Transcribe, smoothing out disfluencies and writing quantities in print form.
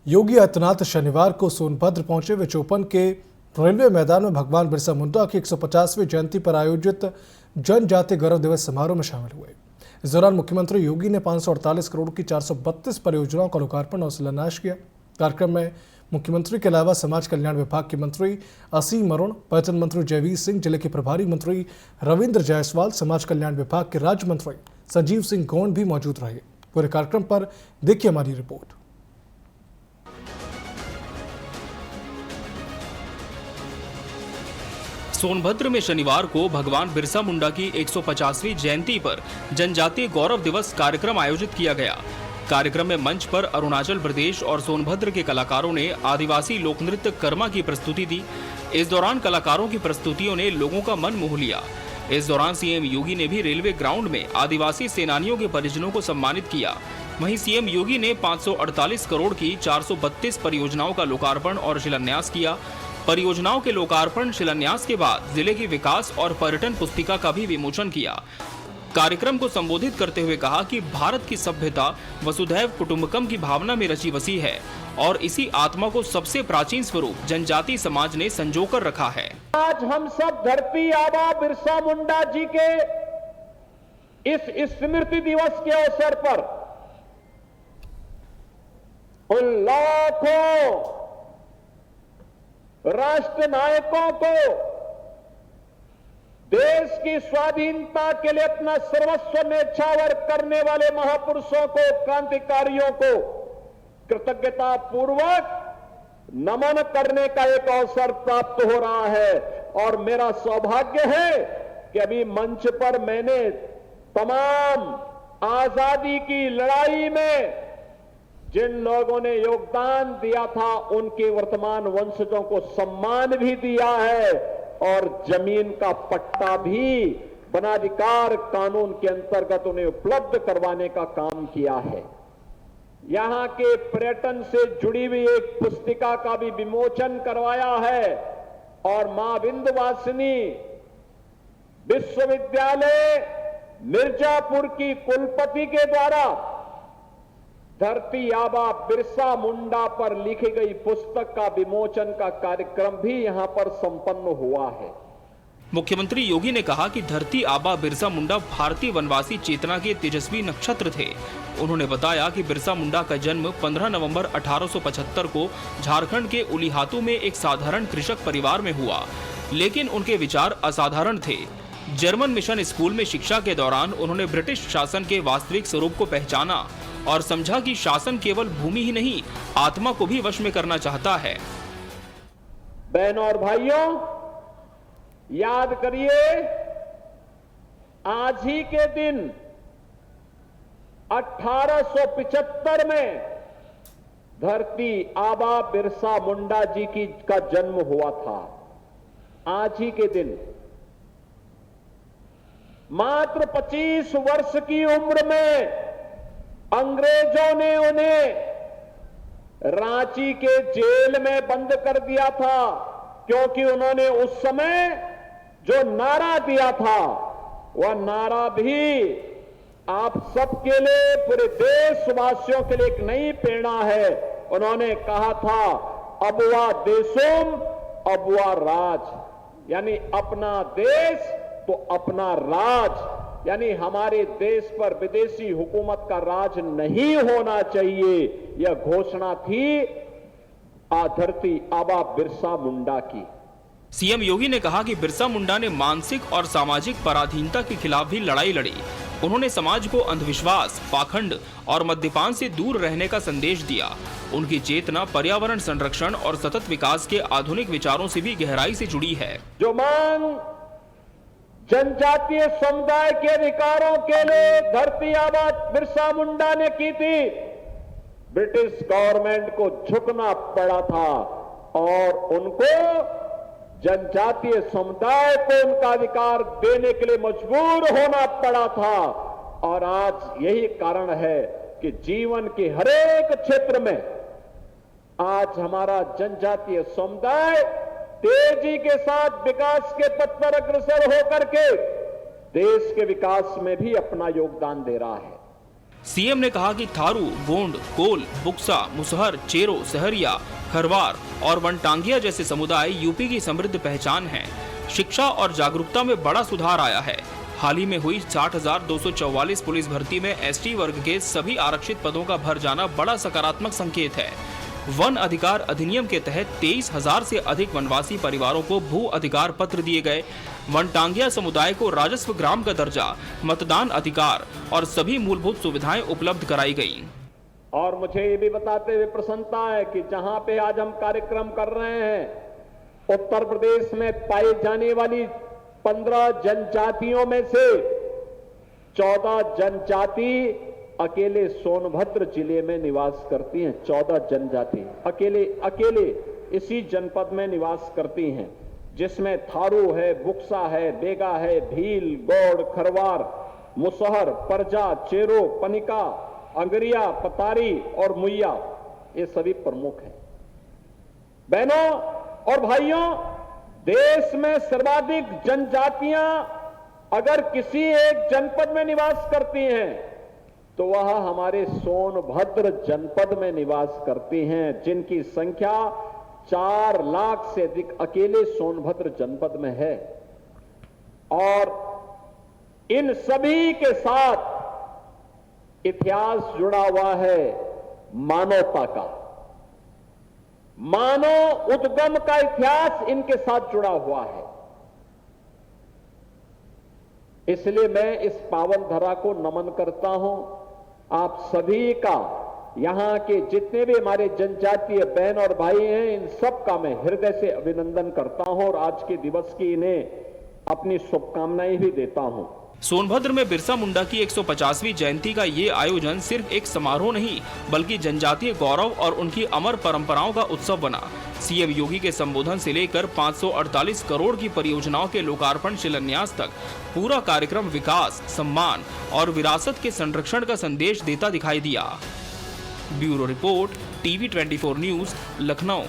योगी आदित्यनाथ शनिवार को सोनभद्र पहुंचे। वे चौपन के रेलवे मैदान में भगवान बिरसा मुंडा की 150वीं जयंती पर आयोजित जनजातीय गौरव दिवस समारोह में शामिल हुए। इस दौरान मुख्यमंत्री योगी ने 548 करोड़ की 432 परियोजनाओं का लोकार्पण और शिलान्यास किया। कार्यक्रम में मुख्यमंत्री के अलावा समाज कल्याण विभाग के मंत्री असीम अरुण, पर्यटन मंत्री जयवीर सिंह, जिले के प्रभारी मंत्री रविंद्र जायसवाल, समाज कल्याण विभाग के राज्य मंत्री संजीव सिंह गौंड भी मौजूद रहे। पूरे कार्यक्रम पर देखिए हमारी रिपोर्ट। सोनभद्र में शनिवार को भगवान बिरसा मुंडा की 150वीं जयंती पर जनजातीय गौरव दिवस कार्यक्रम आयोजित किया गया। कार्यक्रम में मंच पर अरुणाचल प्रदेश और सोनभद्र के कलाकारों ने आदिवासी लोक नृत्य कर्मा की प्रस्तुति दी। इस दौरान कलाकारों की प्रस्तुतियों ने लोगों का मन मोह लिया। इस दौरान सीएम योगी ने भी रेलवे ग्राउंड में आदिवासी सेनानियों के परिजनों को सम्मानित किया। वहीं सीएम योगी ने 548 करोड़ की 432 परियोजनाओं का लोकार्पण और शिलान्यास किया। परियोजनाओं के लोकार्पण शिलान्यास के बाद जिले की विकास और पर्यटन पुस्तिका का भी विमोचन किया। कार्यक्रम को संबोधित करते हुए कहा कि भारत की सभ्यता वसुधैव कुटुंबकम की भावना में रची बसी है और इसी आत्मा को सबसे प्राचीन स्वरूप जनजाति समाज ने संजोकर रखा है। आज हम सब धरती आबा बिरसा मुंडा जी के इस स्मृति दिवस के अवसर पर उन लाखों राष्ट्र नायकों को, देश की स्वाधीनता के लिए अपना सर्वस्व न्यौछावर करने वाले महापुरुषों को, क्रांतिकारियों को कृतज्ञता पूर्वक नमन करने का एक अवसर प्राप्त हो रहा है। और मेरा सौभाग्य है कि अभी मंच पर मैंने तमाम आजादी की लड़ाई में जिन लोगों ने योगदान दिया था उनके वर्तमान वंशजों को सम्मान भी दिया है और जमीन का पट्टा भी वनाधिकार कानून के अंतर्गत उन्हें उपलब्ध करवाने का काम किया है। यहां के पर्यटन से जुड़ी हुई एक पुस्तिका का भी विमोचन करवाया है और मां विंध्यवासिनी विश्वविद्यालय मिर्जापुर की कुलपति के द्वारा धरती आबा बिरसा मुंडा पर लिखी गई पुस्तक का विमोचन का कार्यक्रम भी यहां पर संपन्न हुआ है। मुख्यमंत्री योगी ने कहा कि धरती आबा बिरसा मुंडा भारतीय वनवासी चेतना के तेजस्वी नक्षत्र थे। उन्होंने बताया कि बिरसा मुंडा का जन्म 15 नवंबर 1875 को झारखंड के उलीहातू में एक साधारण कृषक परिवार में हुआ, लेकिन उनके विचार असाधारण थे। जर्मन मिशन स्कूल में शिक्षा के दौरान उन्होंने ब्रिटिश शासन के वास्तविक स्वरूप को पहचाना और समझा कि शासन केवल भूमि ही नहीं, आत्मा को भी वश में करना चाहता है। बहनों और भाइयों, याद करिए, आज ही के दिन 1875 में धरती आबा बिरसा मुंडा जी का जन्म हुआ था। आज ही के दिन मात्र 25 वर्ष की उम्र में अंग्रेजों ने उन्हें रांची के जेल में बंद कर दिया था, क्योंकि उन्होंने उस समय जो नारा दिया था वह नारा भी आप सबके लिए, पूरे देशवासियों के लिए एक नई प्रेरणा है। उन्होंने कहा था, अबुआ देशुम अबुआ राज, यानी अपना देश तो अपना राज, यानी हमारे देश पर विदेशी हुकूमत का राज नहीं होना चाहिए। यह घोषणा थी धरती आबा बिरसा मुंडा की। सीएम योगी ने कहा कि बिरसा मुंडा ने मानसिक और सामाजिक पराधीनता के खिलाफ भी लड़ाई लड़ी। उन्होंने समाज को अंधविश्वास, पाखंड और मद्यपान से दूर रहने का संदेश दिया। उनकी चेतना पर्यावरण संरक्षण और सतत विकास के आधुनिक विचारों से भी गहराई से जुड़ी है। जो मांग जनजातीय समुदाय के अधिकारों के लिए धरती आबा बिरसा मुंडा ने की थी, ब्रिटिश गवर्नमेंट को झुकना पड़ा था और उनको जनजातीय समुदाय को उनका अधिकार देने के लिए मजबूर होना पड़ा था। और आज यही कारण है कि जीवन के हरेक क्षेत्र में आज हमारा जनजातीय समुदाय तेजी के साथ विकास के पथ पर अग्रसर होकर के देश के विकास में भी अपना योगदान दे रहा है। सीएम ने कहा कि थारू, गोंड, कोल, बुक्सा, मुसहर, चेरो, सहरिया, खरवार और वनटांगिया जैसे समुदाय यूपी की समृद्ध पहचान हैं। शिक्षा और जागरूकता में बड़ा सुधार आया है। हाल ही में हुई 60,244 पुलिस भर्ती में एसटी वर्ग के सभी आरक्षित पदों का भर जाना बड़ा सकारात्मक संकेत है। वन अधिकार अधिनियम के तहत 23,000 से अधिक वनवासी परिवारों को भू अधिकार पत्र दिए गए। वनटांगिया समुदाय को राजस्व ग्राम का दर्जा, मतदान अधिकार और सभी मूलभूत सुविधाएं उपलब्ध कराई गई। और मुझे ये भी बताते हुए प्रसन्नता है कि जहां पे आज हम कार्यक्रम कर रहे हैं, उत्तर प्रदेश में पाई जाने वाली 15 जनजातियों में से 14 जनजाति अकेले सोनभद्र जिले में निवास करती हैं। 14 जनजाति अकेले इसी जनपद में निवास करती हैं, जिसमें थारू है, बुक्सा है, बेगा है, भील, गौड़, खरवार, मुसहर, परजा, चेरो, पनिका, अंगरिया, पतारी और मुइया, ये सभी प्रमुख हैं। बहनों और भाइयों, देश में सर्वाधिक जनजातियां अगर किसी एक जनपद में निवास करती हैं तो वह हमारे सोनभद्र जनपद में निवास करती हैं, जिनकी संख्या 4 लाख से अधिक अकेले सोनभद्र जनपद में है। और इन सभी के साथ इतिहास जुड़ा हुआ है मानवता का। मानव उद्गम का इतिहास इनके साथ जुड़ा हुआ है। इसलिए मैं इस पावन धरा को नमन करता हूं। आप सभी का, यहां के जितने भी हमारे जनजातीय बहन और भाई हैं, इन सब का मैं हृदय से अभिनंदन करता हूं और आज के दिवस की इन्हें अपनी शुभकामनाएं भी देता हूं। सोनभद्र में बिरसा मुंडा की 150वीं जयंती का ये आयोजन सिर्फ एक समारोह नहीं, बल्कि जनजातीय गौरव और उनकी अमर परंपराओं का उत्सव बना। सीएम योगी के संबोधन से लेकर 548 करोड़ की परियोजनाओं के लोकार्पण शिलान्यास तक पूरा कार्यक्रम विकास, सम्मान और विरासत के संरक्षण का संदेश देता दिखाई दिया। Bureau report, TV 24 news, Lucknow.